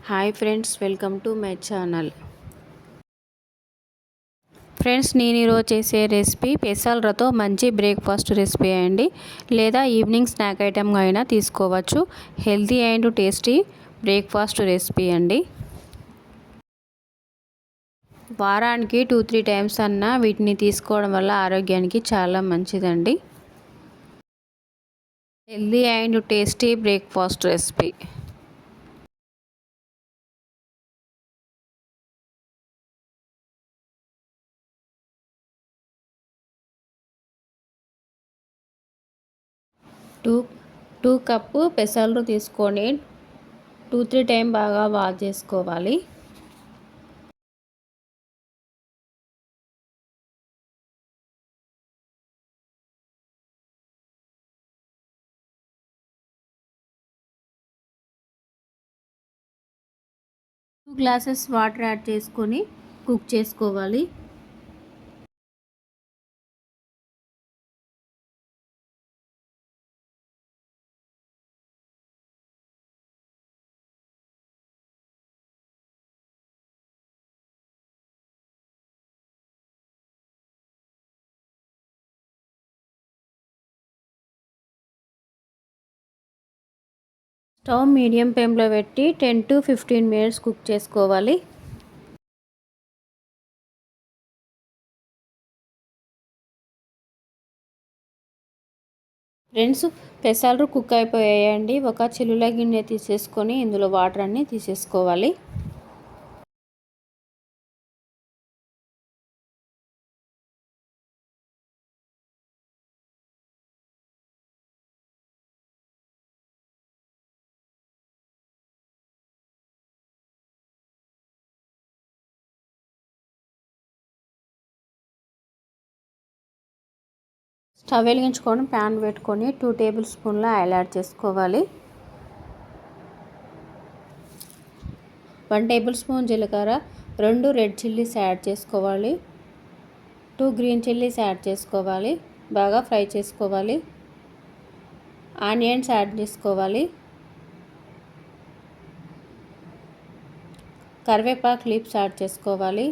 Hi friends, welcome to my channel. Friends, నేను ఈరోజు చేసే రెసిపీ పెసలతో మంచి బ్రేక్ఫాస్ట్ రెసిపీ అండి, లేదా ఈవినింగ్ స్నాక్ ఐటమ్గా అయినా తీసుకోవచ్చు. Healthy and tasty breakfast recipe అండి. వారానికి 2-3 టైమ్స్ అన్నా వీటిని తీసుకోవడం వల్ల ఆరోగ్యానికి చాలా మంచిదండి. Healthy and tasty breakfast recipe. 2 cup పెసలు తీసుకొని 2-3 టైం బాగా వాష్ చేసుకోవాలి. టూ గ్లాసెస్ వాటర్ యాడ్ చేసుకొని కుక్ చేసుకోవాలి. స్టవ్ మీడియం ఫ్లేమ్లో పెట్టి 10-15 మినిట్స్ కుక్ చేసుకోవాలి. ఫ్రెండ్స్, పెసలు కుక్ అయిపోయాయండి. ఒక చిల్లుల గిన్నె తీసేసుకొని ఇందులో వాటర్ అన్నీ తీసేసుకోవాలి. స్టవ్ వెలిగించుకొని ప్యాన్ పెట్టుకొని 2 టేబుల్ స్పూన్ల ఆయిల్ యాడ్ చేసుకోవాలి. 1 టేబుల్ స్పూన్ జీలకర్ర, 2 రెడ్ చిల్లీస్ యాడ్ చేసుకోవాలి. 2 గ్రీన్ చిల్లీస్ యాడ్ చేసుకోవాలి. బాగా ఫ్రై చేసుకోవాలి. ఆనియన్స్ యాడ్ చేసుకోవాలి. కరివేపాకు లీవ్స్ యాడ్ చేసుకోవాలి.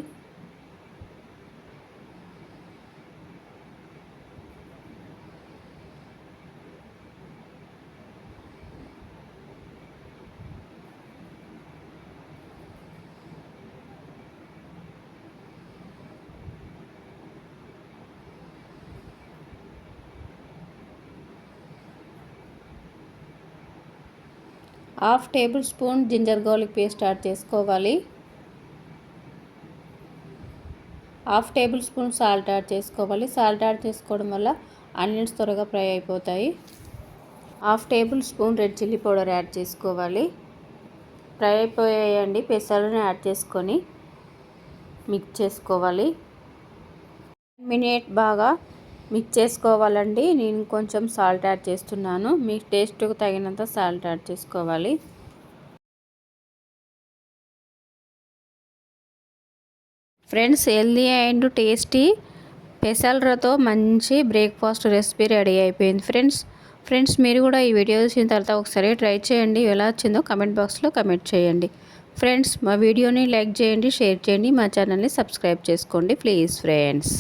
Half tablespoon ginger garlic paste add చేసుకోవాలి. Half tablespoon salt add చేసుకోవాలి. సాల్ట్ యాడ్ చేసుకోవడం వల్ల ఆనియన్స్ త్వరగా ఫ్రై అయిపోతాయి. Half tablespoon red chilli powder add చేసుకోవాలి. ఫ్రై అయిపోయాయండి. పెసలను యాడ్ చేసుకొని మిక్స్ చేసుకోవాలి. మినిట్ బాగా మిక్స్ చేసుకోవాలండి. నేను కొంచెం సాల్ట్ యాడ్ చేస్తున్నాను. మీ టేస్ట్కు తగినంత సాల్ట్ యాడ్ చేసుకోవాలి. ఫ్రెండ్స్, హెల్దీ అండ్ టేస్టీ పెసలతో మంచి బ్రేక్ఫాస్ట్ రెసిపీ రెడీ అయిపోయింది. ఫ్రెండ్స్ మీరు కూడా ఈ వీడియో చూసిన తర్వాత ఒకసారి ట్రై చేయండి. ఎలా వచ్చిందో కమెంట్ బాక్స్లో కమెంట్ చేయండి. ఫ్రెండ్స్, మా వీడియోని లైక్ చేయండి, షేర్ చేయండి, మా ఛానల్ని సబ్స్క్రైబ్ చేసుకోండి ప్లీజ్ ఫ్రెండ్స్.